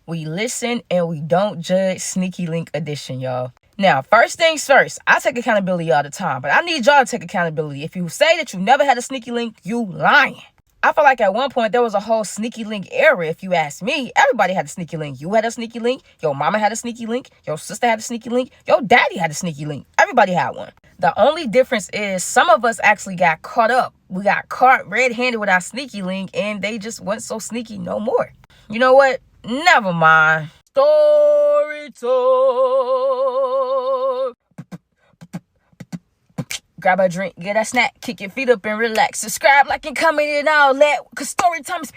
We listen and we don't judge. Sneaky link edition, y'all. Now, first things first, I take accountability all the time, but I need y'all to take accountability. If you say that you never had a sneaky link, you lying. I feel like at one point there was a whole sneaky link era. If you ask me, everybody had a sneaky link. You had a sneaky link. Your mama had a sneaky link. Your sister had a sneaky link. Your daddy had a sneaky link. Everybody had one. The only difference is some of us actually got caught up. We got caught red-handed with our sneaky link, and they just weren't so sneaky no more. You know what? Never mind. Story time. Grab a drink, get a snack, kick your feet up and relax. Subscribe, like, and comment and all that, because story time is...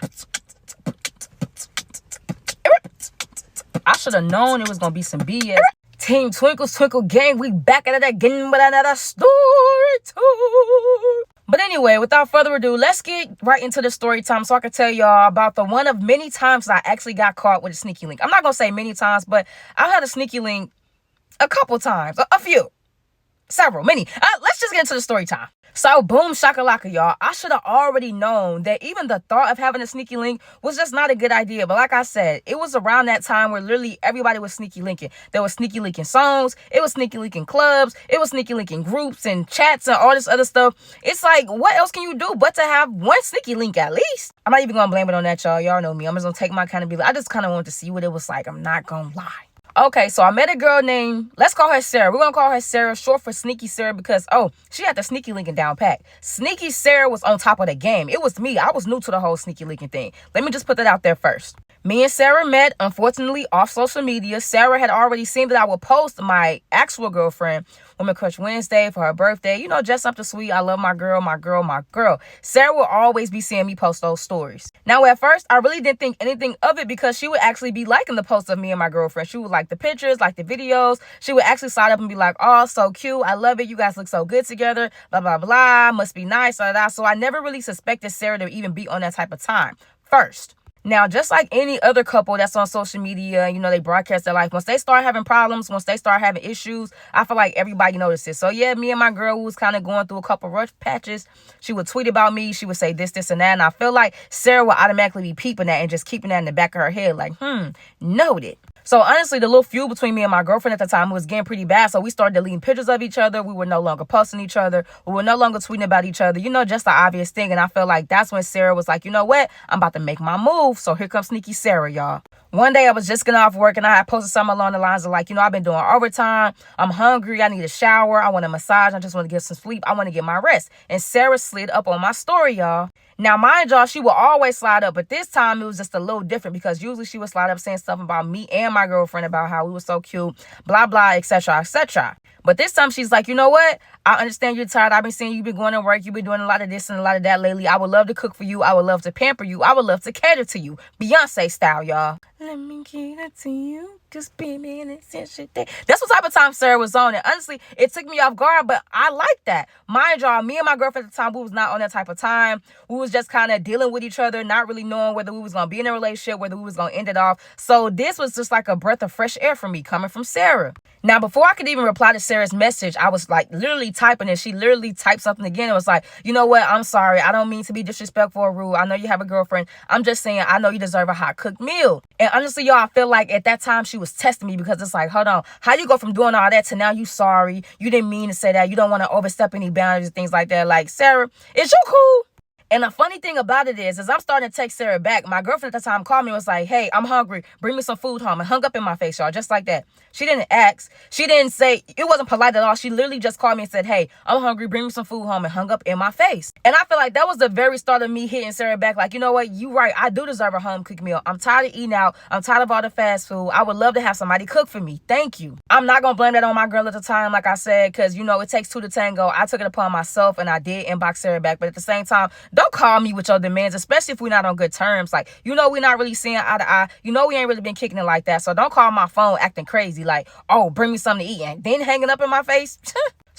I should have known it was going to be some BS. Team Twinkle Twinkle Gang, we back at it again with another story time. But anyway, without further ado, let's get right into the story time so I can tell y'all about the one of many times I actually got caught with a sneaky link. I'm not going to say many times, but I've had a sneaky link a couple times, a few. Several, many. Let's just get into the story time. So, boom, shakalaka, y'all. I should have already known that even the thought of having a sneaky link was just not a good idea. But like I said, it was around that time where literally everybody was sneaky linking. There was sneaky linking songs. It was sneaky linking clubs. It was sneaky linking groups and chats and all this other stuff. It's like, what else can you do but to have one sneaky link at least? I'm not even going to blame it on that, y'all. Y'all know me. I'm just going to take my accountability. I just kind of wanted to see what it was like. I'm not going to lie. Okay, so I met a girl named, let's call her Sarah. We're going to call her Sarah, short for Sneaky Sarah, because, she had the sneaky linking down pat. Sneaky Sarah was on top of the game. It was me. I was new to the whole sneaky linking thing. Let me just put that out there first. Me and Sarah met, unfortunately, off social media. Sarah had already seen that I would post my actual girlfriend, Women Crush Wednesday, for her birthday. You know, just something sweet. I love my girl, my girl, my girl. Sarah will always be seeing me post those stories. Now, at first, I really didn't think anything of it because she would actually be liking the posts of me and my girlfriend. She would like the pictures, like the videos. She would actually slide up and be like, oh, so cute. I love it. You guys look so good together. Blah, blah, blah. Must be nice. Blah, blah. So I never really suspected Sarah to even be on that type of time. First. Now, just like any other couple that's on social media, you know, they broadcast their life. Once they start having problems, once they start having issues, I feel like everybody notices. So, yeah, me and my girl who was kind of going through a couple rough patches, she would tweet about me. She would say this, and that. And I feel like Sarah would automatically be peeping that and just keeping that in the back of her head. Like, noted. So, honestly, the little feud between me and my girlfriend at the time was getting pretty bad. So, we started deleting pictures of each other. We were no longer posting each other. We were no longer tweeting about each other. You know, just the obvious thing. And I felt like that's when Sarah was like, you know what? I'm about to make my move. So, here comes Sneaky Sarah, y'all. One day, I was just getting off work and I had posted something along the lines of like, you know, I've been doing overtime. I'm hungry. I need a shower. I want a massage. I just want to get some sleep. I want to get my rest. And Sarah slid up on my story, y'all. Now, mind y'all, she will always slide up, but this time it was just a little different because usually she would slide up saying stuff about me and my girlfriend about how we were so cute, blah, blah, etc., etc. But this time she's like, you know what? I understand you're tired. I've been seeing you've been going to work. You've been doing a lot of this and a lot of that lately. I would love to cook for you. I would love to pamper you. I would love to cater to you. Beyonce style, y'all. Let me cater to you. Just be me in That's what type of time Sarah was on. And honestly, it took me off guard, but I like that. Mind y'all, me and my girlfriend at the time, we was not on that type of time. We was just kind of dealing with each other, not really knowing whether we was going to be in a relationship, whether we was going to end it off. So this was just like a breath of fresh air for me coming from Sarah. Now, before I could even reply to Sarah's message, I was like literally typing and she literally typed something again. It was like, you know what? I'm sorry. I don't mean to be disrespectful or rude. I know you have a girlfriend. I'm just saying, I know you deserve a hot cooked meal. And honestly, y'all, I feel like at that time she was testing me because it's like, hold on, how you go from doing all that to now you sorry? You didn't mean to say that. You don't want to overstep any boundaries and things like that. Like, Sarah, is you cool? And the funny thing about it is, as I'm starting to text Sarah back, my girlfriend at the time called me and was like, hey, I'm hungry. Bring me some food home. And hung up in my face, y'all, just like that. She didn't ask. She didn't say, it wasn't polite at all. She literally just called me and said, hey, I'm hungry. Bring me some food home, and hung up in my face. And I feel like that was the very start of me hitting Sarah back. Like, you know what? You right. I do deserve a home cooked meal. I'm tired of eating out. I'm tired of all the fast food. I would love to have somebody cook for me. Thank you. I'm not going to blame that on my girl at the time, like I said, because, you know, it takes two to tango. I took it upon myself and I did inbox Sarah back. But at the same time, don't call me with your demands, especially if we're not on good terms. Like, you know, we're not really seeing eye to eye. You know, we ain't really been kicking it like that. So don't call my phone acting crazy like, oh, bring me something to eat and then hanging up in my face.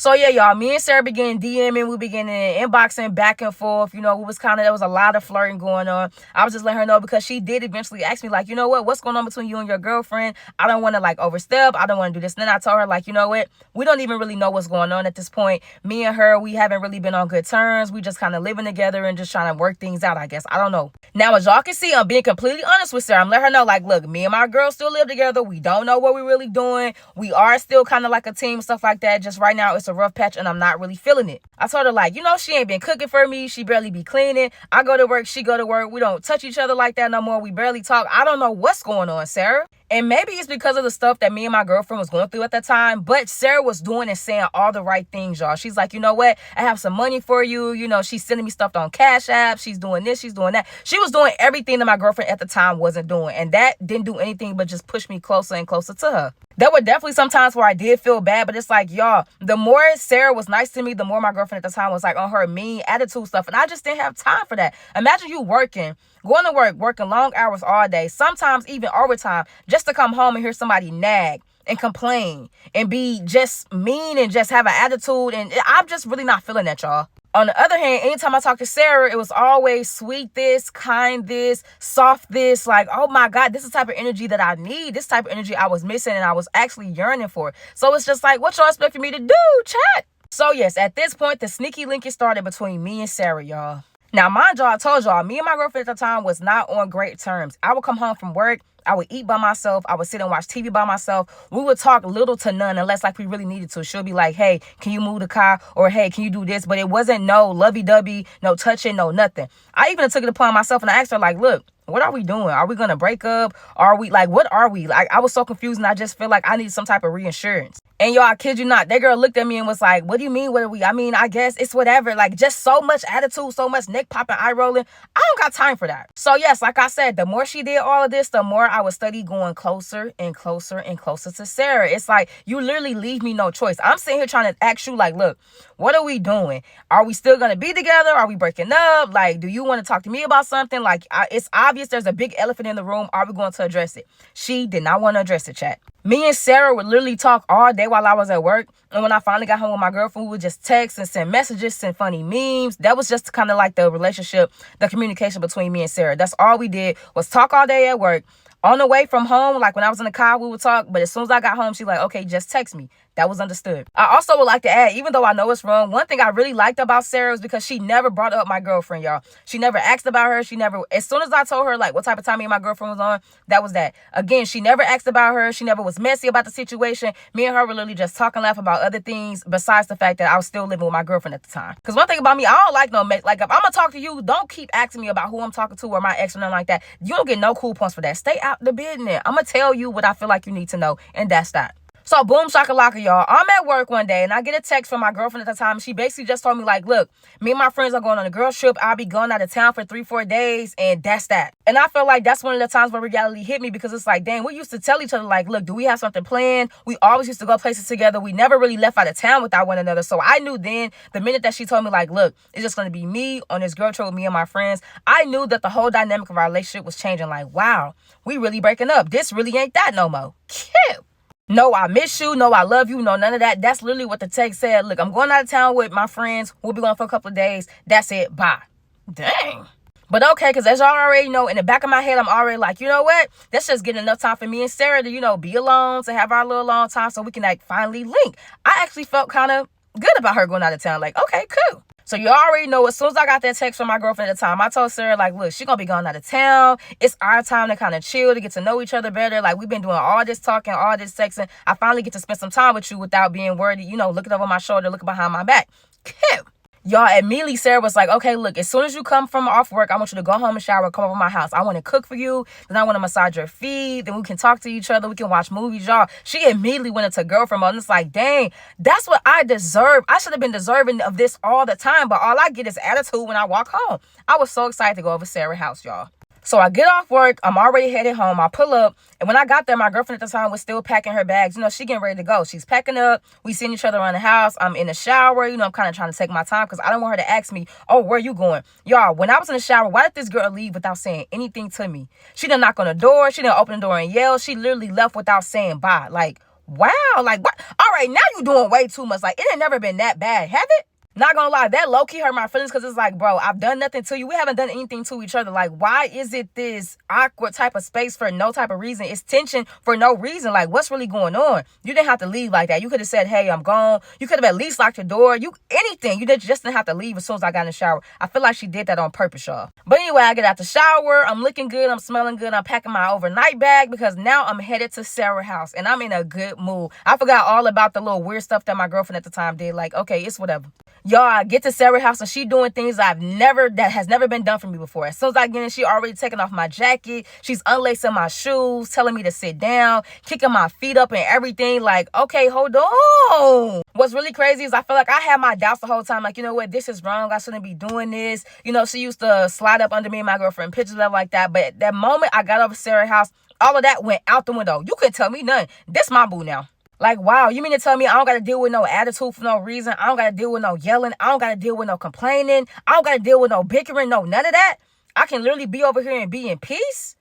So yeah, y'all, me and Sarah began DMing, we began inboxing back and forth. You know, there was a lot of flirting going on. I was just letting her know because she did eventually ask me, like, you know what's going on between you and your girlfriend? I don't want to like overstep. I don't want to do this. And then I told her, like, you know what? We don't even really know what's going on at this point. Me and her, we haven't really been on good terms. We just kind of living together and just trying to work things out, I guess. I don't know. Now, as y'all can see, I'm being completely honest with Sarah. I'm letting her know, like, look, me and my girl still live together. We don't know what we're really doing. We are still kind of like a team, stuff like that. Just right now, it's a rough patch and I'm not really feeling it. I told her, like, you know, she ain't been cooking for me. She barely be cleaning. I go to work, she go to work. We don't touch each other like that no more. We barely talk. I don't know what's going on, Sarah. And maybe it's because of the stuff that me and my girlfriend was going through at that time. But Sarah was doing and saying all the right things, y'all. She's like, you know what? I have some money for you. You know, she's sending me stuff on Cash App. She's doing this. She's doing that. She was doing everything that my girlfriend at the time wasn't doing. And that didn't do anything but just push me closer and closer to her. There were definitely some times where I did feel bad. But it's like, y'all, the more Sarah was nice to me, the more my girlfriend at the time was like on her mean attitude stuff. And I just didn't have time for that. Imagine you working, going to work, working long hours all day, sometimes even overtime, just to come home and hear somebody nag and complain and be just mean and just have an attitude. And I'm just really not feeling that, y'all. On the other hand, anytime I talked to Sarah, it was always sweet this, kind this, soft this, like, oh my God, this is the type of energy that I need. This type of energy I was missing and I was actually yearning for. So it's just like, what y'all expecting me to do, chat? So yes, at this point, the sneaky linkage started between me and Sarah, y'all. Now, mind y'all, I told y'all, me and my girlfriend at the time was not on great terms. I would come home from work. I would eat by myself. I would sit and watch TV by myself. We would talk little to none unless like we really needed to. She'll be like, hey, can you move the car? Or hey, can you do this? But it wasn't no lovey-dovey, no touching, no nothing. I even took it upon myself and I asked her, like, look, what are we doing? Are we going to break up? Are we like, what are we? Like, I was so confused and I just feel like I needed some type of reassurance. And y'all, I kid you not, that girl looked at me and was like, what do you mean, what are we? I mean, I guess it's whatever. Like, just so much attitude, so much neck popping, eye rolling. I don't got time for that. So yes, like I said, the more she did all of this, the more I would study going closer and closer and closer to Sarah. It's like, you literally leave me no choice. I'm sitting here trying to ask you, like, look, what are we doing? Are we still going to be together? Are we breaking up? Like, do you want to talk to me about something? Like, it's obvious there's a big elephant in the room. Are we going to address it? She did not want to address it, chat. Me and Sarah would literally talk all day while I was at work. And when I finally got home with my girlfriend, we would just text and send messages, send funny memes. That was just kind of like the relationship, the communication between me and Sarah. That's all we did was talk all day at work. On the way from home, like when I was in the car, we would talk. But as soon as I got home, she's like, okay, just text me. That was understood. I also would like to add, even though I know it's wrong, one thing I really liked about Sarah was because she never brought up my girlfriend, y'all. She never asked about her. She never, as soon as I told her like what type of time me and my girlfriend was on, that was that. Again, she never asked about her. She never was messy about the situation. Me and her were literally just talking, laugh about other things besides the fact that I was still living with my girlfriend at the time. Because one thing about me, I don't like no mess. Like if I'm going to talk to you, don't keep asking me about who I'm talking to or my ex or nothing like that. You don't get no cool points for that. Stay out the business. I'm going to tell you what I feel like you need to know. And that's that. So boom shakalaka, y'all. I'm at work one day and I get a text from my girlfriend at the time. She basically just told me like, look, me and my friends are going on a girl trip. I'll be going out of town for 3-4 days and that's that. And I feel like that's one of the times where reality hit me because it's like, dang, we used to tell each other like, look, do we have something planned? We always used to go places together. We never really left out of town without one another. So I knew then the minute that she told me like, look, it's just going to be me on this girl trip with me and my friends. I knew that the whole dynamic of our relationship was changing. Like, wow, we really breaking up. This really ain't that no more. Cute. No, I miss you. No, I love you. No, none of that. That's literally what the text said. Look, I'm going out of town with my friends. We'll be going for a couple of days. That's it. Bye. Dang. But okay, because as y'all already know, in the back of my head, I'm already like, you know what? That's just getting enough time for me and Sarah to, you know, be alone, to have our little long time so we can like finally link. I actually felt kind of good about her going out of town. Like, okay, cool. So you already know, as soon as I got that text from my girlfriend at the time, I told Sarah, like, look, she's going to be going out of town. It's our time to kind of chill, to get to know each other better. Like, we've been doing all this talking, all this texting. I finally get to spend some time with you without being worried, you know, looking over my shoulder, looking behind my back. Cute. Y'all, immediately Sarah was like, okay, look, as soon as you come from off work, I want you to go home and shower, come over my house. I want to cook for you. Then I want to massage your feet. Then we can talk to each other. We can watch movies, y'all. She immediately went into girlfriend mode. And it's like, dang, that's what I deserve. I should have been deserving of this all the time. But all I get is attitude when I walk home. I was so excited to go over Sarah's house, y'all. So I get off work. I'm already headed home. I pull up. And when I got there, my girlfriend at the time was still packing her bags. You know, she getting ready to go. She's packing up. We seeing each other around the house. I'm in the shower. You know, I'm kind of trying to take my time because I don't want her to ask me, oh, where you going? Y'all, when I was in the shower, why did this girl leave without saying anything to me? She didn't knock on the door. She didn't open the door and yell. She literally left without saying bye. Like, Wow, like what? All right, now you doing way too much. Like it ain't never been that bad, have it? Not gonna lie, that low-key hurt my feelings because it's like, bro, I've done nothing to you. We haven't done anything to each other. Like, why is it this awkward type of space for no type of reason? It's tension for no reason. Like, what's really going on? You didn't have to leave like that. You could have said, hey, I'm gone. You could have at least locked your door. Anything. Just didn't have to leave as soon as I got in the shower. I feel like she did that on purpose, y'all. But anyway, I get out the shower. I'm looking good. I'm smelling good. I'm packing my overnight bag because now I'm headed to Sarah's house and I'm in a good mood. I forgot all about the little weird stuff that my girlfriend at the time did. Like, okay, it's whatever. Y'all, I get to Sarah's house and she doing things that has never been done for me before. As soon as I get in, she already taking off my jacket. She's unlacing my shoes, telling me to sit down, kicking my feet up and everything. Like, okay, hold on. What's really crazy is I feel like I had my doubts the whole time. Like, you know what? This is wrong. I shouldn't be doing this. You know, she used to slide up under me and my girlfriend, pictures of like that. But that moment I got over Sarah's house, all of that went out the window. You couldn't tell me nothing. This my boo now. Like, wow, you mean to tell me I don't got to deal with no attitude for no reason? I don't got to deal with no yelling. I don't got to deal with no complaining. I don't got to deal with no bickering, no none of that. I can literally be over here and be in peace.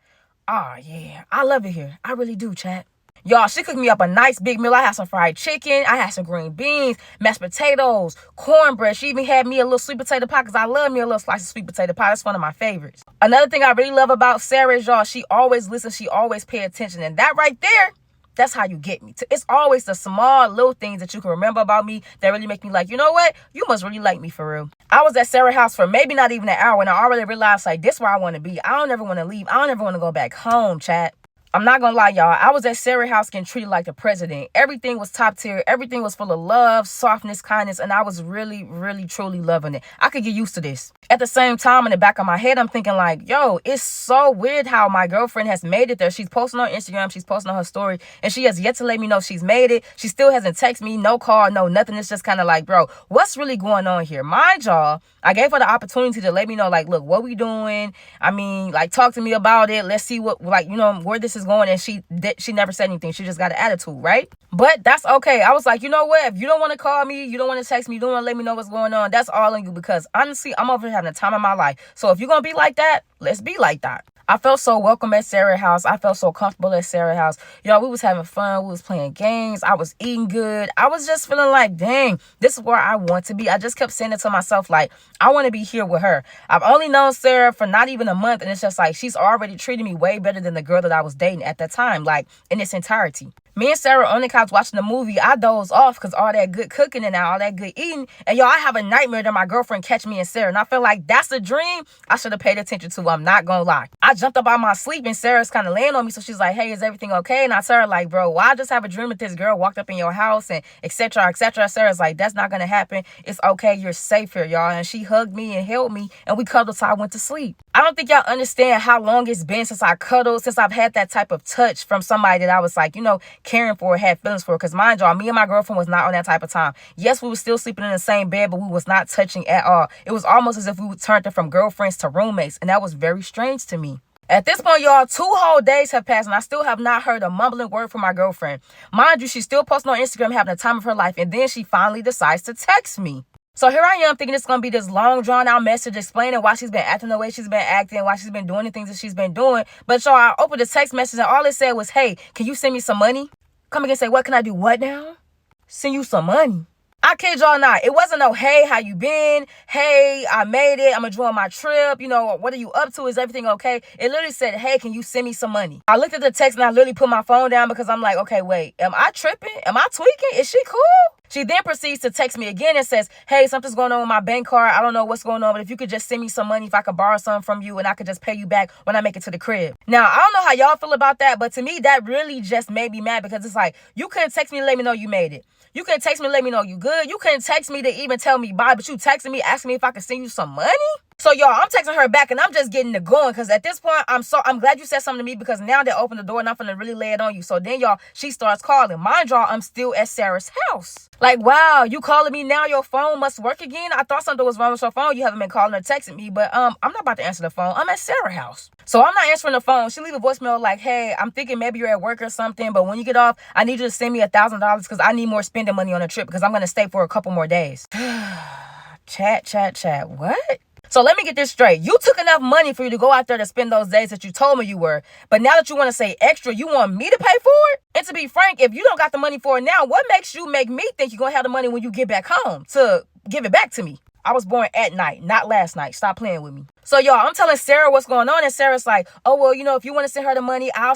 Oh, yeah, I love it here. I really do, chat. Y'all, she cooked me up a nice big meal. I had some fried chicken. I had some green beans, mashed potatoes, cornbread. She even had me a little sweet potato pie because I love me a little slice of sweet potato pie. That's one of my favorites. Another thing I really love about Sarah is, y'all, she always listens. She always pay attention. And that right there, that's how you get me. It's always the small little things that you can remember about me that really make me like, you know what? You must really like me for real. I was at Sarah's house for maybe not even an hour and I already realized like this is where I want to be. I don't ever want to leave. I don't ever want to go back home, chat. I'm not gonna lie, y'all. I was at Sarah's house getting treated like the president. Everything was top tier. Everything was full of love, softness, kindness, and I was really, really, truly loving it. I could get used to this. At the same time, in the back of my head, I'm thinking like, yo, it's so weird how my girlfriend has made it there. She's posting on Instagram. She's posting on her story, and she has yet to let me know she's made it. She still hasn't texted me, no call, no nothing. It's just kind of like, bro, what's really going on here? Mind y'all, I gave her the opportunity to let me know, like, look, what we doing? I mean, like, talk to me about it. Let's see what, like, you know, where this is going. And she never said anything. She just got an attitude, right? But that's okay. I was like, you know what? If you don't want to call me, you don't want to text me, you don't want to let me know what's going on, that's all on you, because honestly, I'm over here having the time of my life. So if you're going to be like that, let's be like that. I felt so welcome at Sarah's house. I felt so comfortable at Sarah's house. Y'all, we was having fun. We was playing games. I was eating good. I was just feeling like, dang, this is where I want to be. I just kept saying it to myself, like, I want to be here with her. I've only known Sarah for not even a month, and it's just like she's already treated me way better than the girl that I was dating at that time, like, in its entirety. Me and Sarah on the couch watching the movie, I dozed off because all that good cooking and all that good eating. And y'all, I have a nightmare that my girlfriend catch me and Sarah. And I feel like that's a dream I should have paid attention to. I'm not going to lie. I jumped up out my sleep and Sarah's kind of laying on me. So she's like, hey, is everything okay? And I tell her like, bro, why just have a dream that this girl walked up in your house and et cetera, et cetera. Sarah's like, that's not going to happen. It's okay. You're safe here, y'all. And she hugged me and held me and we cuddled till I went to sleep. I don't think y'all understand how long it's been since I cuddled, since I've had that type of touch from somebody that I was like, you know, caring for, had feelings for. Because mind y'all, me and my girlfriend was not on that type of time. Yes, we were still sleeping in the same bed, but we was not touching at all. It was almost as if we turned it from girlfriends to roommates. And that was very strange to me. At this point, y'all, 2 whole days have passed and I still have not heard a mumbling word from my girlfriend. Mind you, she's still posting on Instagram having the time of her life. And then she finally decides to text me. So here I am thinking it's going to be this long drawn out message explaining why she's been acting the way she's been acting, why she's been doing the things that she's been doing. But y'all, I opened the text message and all it said was, hey, can you send me some money? Come again and say, what can I do? What now? Send you some money. I kid y'all not. It wasn't no, hey, how you been? Hey, I made it. I'm enjoying my trip. You know, what are you up to? Is everything okay? It literally said, hey, can you send me some money? I looked at the text and I literally put my phone down because I'm like, okay, wait, am I tripping? Am I tweaking? Is she cool? She then proceeds to text me again and says, hey, something's going on with my bank card. I don't know what's going on, but if you could just send me some money, if I could borrow some from you and I could just pay you back when I make it to the crib. Now, I don't know how y'all feel about that, but to me, that really just made me mad because it's like, you couldn't text me and let me know you made it. You couldn't text me and let me know you good. You couldn't text me to even tell me bye, but you texting me, asking me if I could send you some money. So y'all, I'm texting her back and I'm just getting it going because at this point, I'm glad you said something to me because now they open the door and I'm finna really lay it on you. So then y'all, she starts calling. Mind y'all, I'm still at Sarah's house. Like, wow, you calling me now? Your phone must work again? I thought something was wrong with your phone. You haven't been calling or texting me, but I'm not about to answer the phone. I'm at Sarah's house. So I'm not answering the phone. She leave a voicemail like, hey, I'm thinking maybe you're at work or something, but when you get off, I need you to send me $1,000 because I need more spending money on a trip because I'm going to stay for a couple more days. Chat. What? So let me get this straight. You took enough money for you to go out there to spend those days that you told me you were. But now that you want to say extra, you want me to pay for it? And to be frank, if you don't got the money for it now, what makes you make me think you're going to have the money when you get back home to give it back to me? I was born at night, not last night. Stop playing with me. So, y'all, I'm telling Sarah what's going on. And Sarah's like, oh, well, if you want to send her the money, I'll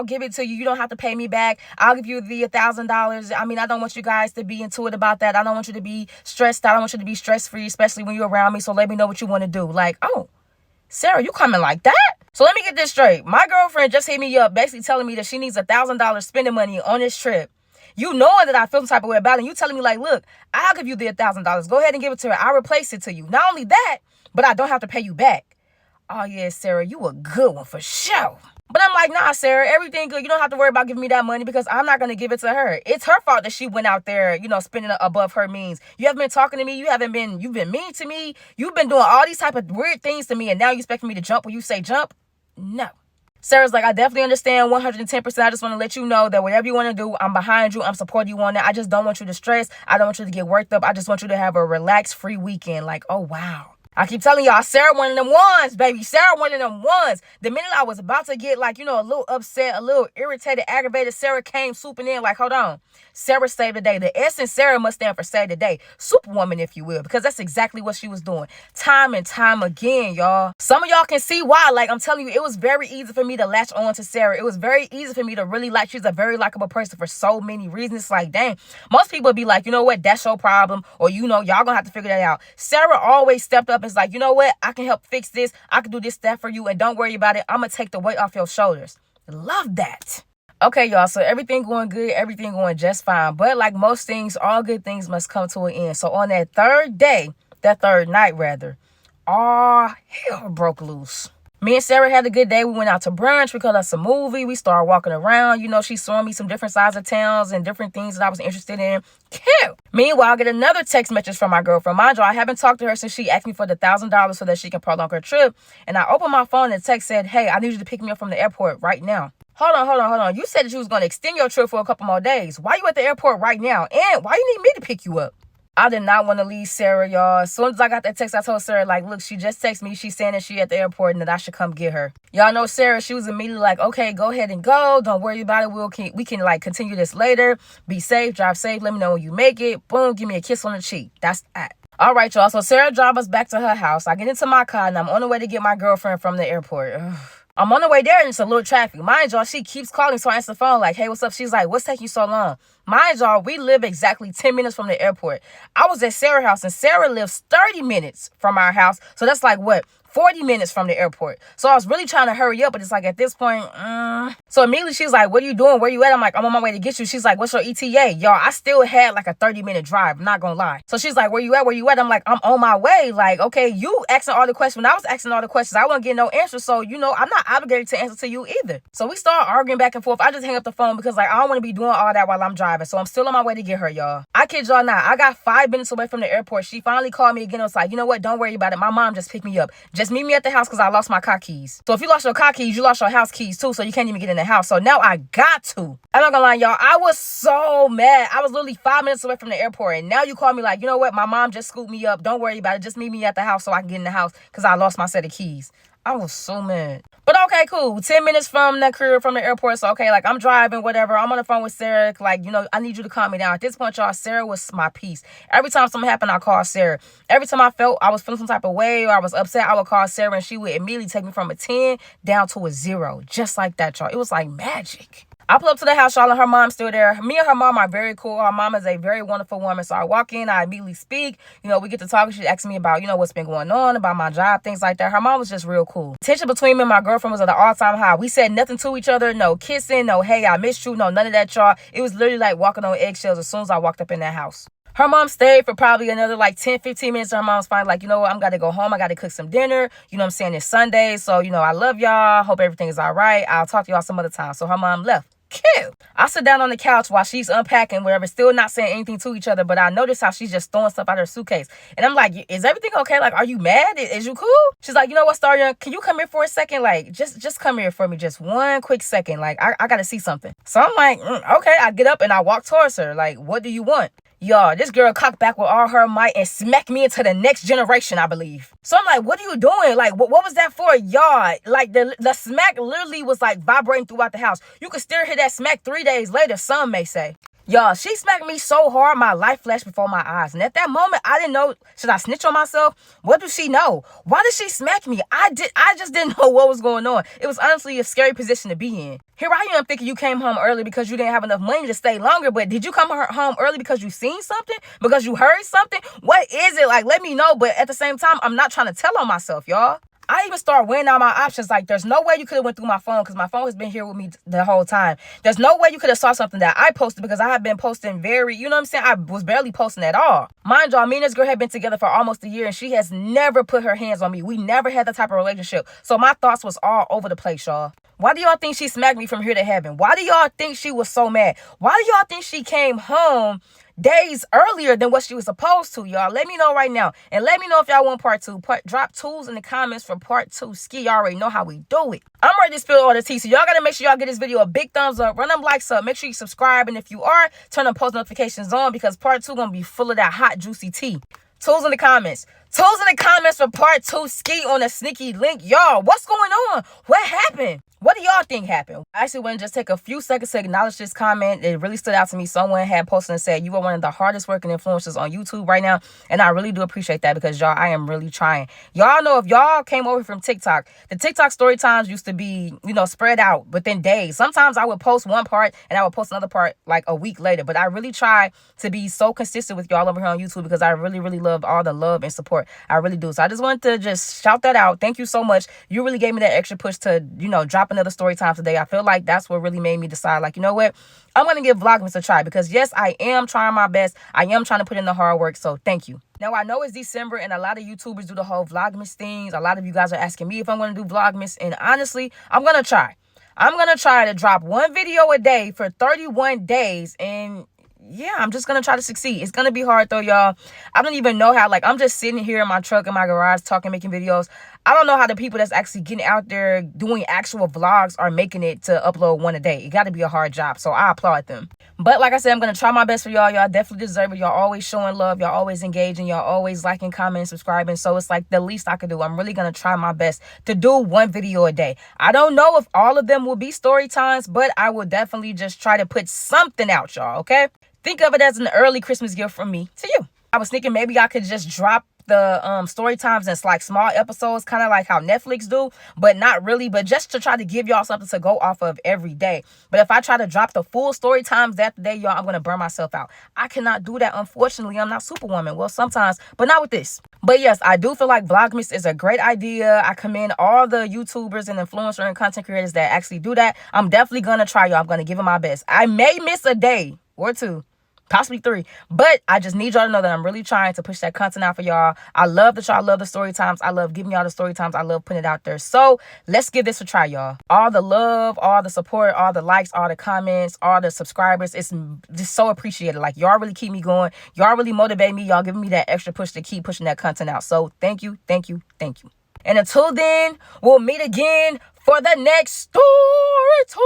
give it to you. You don't have to pay me back. I'll give you the $1,000. I mean, I don't want you guys to be into it about that. I don't want you to be stressed out. I don't want you to be stress-free, especially when you're around me. So let me know what you want to do. Like, oh, Sarah, you coming like that? So let me get this straight. My girlfriend just hit me up basically telling me that she needs $1,000 spending money on this trip. You knowing that I feel some type of way about it, and you telling me like, look, I'll give you the $1,000. Go ahead and give it to her. I'll replace it to you. Not only that, but I don't have to pay you back. Oh, yeah, Sarah, you a good one for sure. But I'm like, nah, Sarah, everything good. You don't have to worry about giving me that money because I'm not going to give it to her. It's her fault that she went out there, spending above her means. You haven't been talking to me. You've been mean to me. You've been doing all these type of weird things to me, and now you expect me to jump when you say jump? No. Sarah's like, I definitely understand 110%. I just want to let you know that whatever you want to do, I'm behind you. I'm supporting you on that. I just don't want you to stress. I don't want you to get worked up. I just want you to have a relaxed, free weekend. Like, oh, wow. I keep telling y'all, Sarah one of them ones, baby. Sarah one of them ones. The minute I was about to get a little upset, a little irritated, aggravated, Sarah came swooping in like, hold on. Sarah saved the day. The S in Sarah must stand for save the day. Superwoman, if you will, because that's exactly what she was doing. Time and time again, y'all. Some of y'all can see why. Like, I'm telling you, it was very easy for me to latch on to Sarah. It was very easy for me to really like, she's a very likable person for so many reasons. It's like, dang, most people would be like, you know what, that's your problem. Or, y'all gonna have to figure that out. Sarah always stepped up and was like, you know what, I can help fix this. I can do this, that for you. And don't worry about it. I'm gonna take the weight off your shoulders. Love that. Okay, y'all, so everything going good, everything going just fine. But like most things, all good things must come to an end. So on that third night, all hell broke loose. Me and Sarah had a good day. We went out to brunch. We caught us a movie. We started walking around. She's showing me some different sides of towns and different things that I was interested in. Cute. Meanwhile, I get another text message from my girlfriend. Mind you, I haven't talked to her since she asked me for the $1,000 so that she can prolong her trip. And I opened my phone and the text said, hey, I need you to pick me up from the airport right now. Hold on. You said that you was going to extend your trip for a couple more days. Why you at the airport right now? And why you need me to pick you up? I did not want to leave Sarah, y'all. As soon as I got that text, I told Sarah, like, look, she just texted me. She's saying that she at the airport and that I should come get her. Y'all know Sarah, she was immediately like, okay, go ahead and go. Don't worry about it. We can continue this later. Be safe, drive safe. Let me know when you make it. Boom, give me a kiss on the cheek. That's that. All right, y'all. So Sarah drive us back to her house. I get into my car and I'm on the way to get my girlfriend from the airport. Ugh. I'm on the way there and it's a little traffic. Mind y'all, she keeps calling, so I answer the phone like, hey, what's up? She's like, what's taking you so long? Mind y'all, we live exactly 10 minutes from the airport. I was at Sarah's house and Sarah lives 30 minutes from our house. So that's like what? 40 minutes from the airport. So I was really trying to hurry up, but it's like at this point, So immediately she's like, what are you doing? Where you at? I'm like, I'm on my way to get you. She's like, what's your ETA? Y'all, I still had like a 30-minute drive. I'm not gonna lie. So she's like, where you at? I'm like, I'm on my way. Like, okay, you asking all the questions. When I was asking all the questions, I wasn't getting no answer. So, I'm not obligated to answer to you either. So we start arguing back and forth. I just hang up the phone because I don't want to be doing all that while I'm driving. So I'm still on my way to get her, y'all. I kid y'all not. I got 5 minutes away from the airport. She finally called me again. And was like, you know what? Don't worry about it. My mom just picked me up. Just meet me at the house because I lost my car keys. So if you lost your car keys, you lost your house keys too. So you can't even get in the house. So now I got to. I'm not gonna lie, y'all. I was so mad. I was literally 5 minutes away from the airport. And now you call me like, you know what? My mom just scooped me up. Don't worry about it. Just meet me at the house so I can get in the house because I lost my set of keys. I was so mad. But okay, cool. 10 minutes from that crib from the airport. So, okay, I'm driving, whatever. I'm on the phone with Sarah. I need you to calm me down. At this point, y'all, Sarah was my peace. Every time something happened, I called Sarah. Every time I was feeling some type of way or I was upset, I would call Sarah and she would immediately take me from a 10 down to a 0. Just like that, y'all. It was like magic. I pull up to the house, y'all, and her mom's still there. Me and her mom are very cool. Her mom is a very wonderful woman. So I walk in, I immediately speak. We get to talk. She asks me about, what's been going on, about my job, things like that. Her mom was just real cool. Tension between me and my girlfriend was at an all-time high. We said nothing to each other. No kissing, no, hey, I missed you. No, none of that, y'all. It was literally like walking on eggshells as soon as I walked up in that house. Her mom stayed for probably another 10, 15 minutes. Her mom's finally like, you know what? I'm got to go home. I got to cook some dinner. You know what I'm saying? It's Sunday. So, I love y'all. Hope everything is all right. I'll talk to y'all some other time. So her mom left. Cute. I sit down on the couch while she's unpacking, whatever, still not saying anything to each other, but I notice how she's just throwing stuff out of her suitcase. And I'm like, is everything okay? Like, are you mad? Is you cool? She's like, you know what, Starya? Can you come here for a second? Like, just come here for me. Just one quick second. Like, I got to see something. So I'm like, okay. I get up and I walk towards her. Like, what do you want? Y'all, this girl cocked back with all her might and smacked me into the next generation, I believe. So I'm like, what are you doing? Like, what was that for? Y'all, like, the smack literally was, like, vibrating throughout the house. You could still hear that smack 3 days later, some may say. Y'all, she smacked me so hard, my life flashed before my eyes. And at that moment, I didn't know, should I snitch on myself? What does she know? Why did she smack me? I just didn't know what was going on. It was honestly a scary position to be in. Here I am thinking you came home early because you didn't have enough money to stay longer. But did you come home early because you seen something? Because you heard something? What is it? Like, let me know. But at the same time, I'm not trying to tell on myself, y'all. I even start weighing out my options. Like, there's no way you could have went through my phone because my phone has been here with me the whole time. There's no way you could have saw something that I posted because I have been posting you know what I'm saying? I was barely posting at all. Mind y'all, me and this girl have been together for almost a year and she has never put her hands on me. We never had that type of relationship. So my thoughts was all over the place, y'all. Why do y'all think she smacked me from here to heaven? Why do y'all think she was so mad? Why do y'all think she came home days earlier than what she was supposed to, y'all? Let me know right now. And let me know if y'all want part 2. Drop 2s in the comments for part 2. Ski, y'all already know how we do it. I'm ready to spill all the tea. So y'all got to make sure y'all get this video a big thumbs up. Run them likes up. Make sure you subscribe. And if you are, turn on post notifications on because part 2 going to be full of that hot, juicy tea. 2s in the comments. 2s in the comments for part 2. Ski on a sneaky link. Y'all, what's going on? What happened? What do y'all think happened? I actually want to just take a few seconds to acknowledge this comment. It really stood out to me. Someone had posted and said, you are one of the hardest working influencers on YouTube right now. And I really do appreciate that because, y'all, I am really trying. Y'all know if y'all came over from TikTok, the TikTok story times used to be, spread out within days. Sometimes I would post one part and I would post another part like a week later. But I really try to be so consistent with y'all over here on YouTube because I really, really love all the love and support. I really do. So I just wanted to just shout that out. Thank you so much. You really gave me that extra push to, drop another story time today. I feel like that's what really made me decide, like, you know what? I'm going to give Vlogmas a try because, yes, I am trying my best. I am trying to put in the hard work. So thank you. Now, I know it's December and a lot of YouTubers do the whole Vlogmas things. A lot of you guys are asking me if I'm going to do Vlogmas. And honestly, I'm going to try. I'm going to try to drop one video a day for 31 days. And yeah, I'm just going to try to succeed. It's going to be hard though, y'all. I don't even know how, like, I'm just sitting here in my truck in my garage talking, making videos. I don't know how the people that's actually getting out there doing actual vlogs are making it to upload one a day. It got to be a hard job. So I applaud them. But like I said, I'm going to try my best for y'all. Y'all definitely deserve it. Y'all always showing love. Y'all always engaging. Y'all always liking, commenting, subscribing. So it's like the least I could do. I'm really going to try my best to do one video a day. I don't know if all of them will be story times, but I will definitely just try to put something out, y'all. Okay? Think of it as an early Christmas gift from me to you. I was thinking maybe I could just drop the story times in like small episodes, kind of like how Netflix do, but not really, but just to try to give y'all something to go off of every day. But if I try to drop the full story times that day, y'all, I'm gonna burn myself out. I cannot do that, unfortunately. I'm not Superwoman. Well, sometimes, but not with this. But yes, I do feel like Vlogmas is a great idea. I commend all the YouTubers and influencer and content creators that actually do that. I'm definitely gonna try, y'all. I'm gonna give it my best. I may miss a day or 2, possibly 3, but I just need y'all to know that I'm really trying to push that content out for y'all. I love that y'all love the story times. I love giving y'all the story times. I love putting it out there. So let's give this a try, y'all. All the love, all the support, all the likes, all the comments, all the subscribers, it's just so appreciated. Like, y'all really keep me going. Y'all really motivate me. Y'all giving me that extra push to keep pushing that content out. So thank you, thank you, thank you. And until then, we'll meet again for the next story time.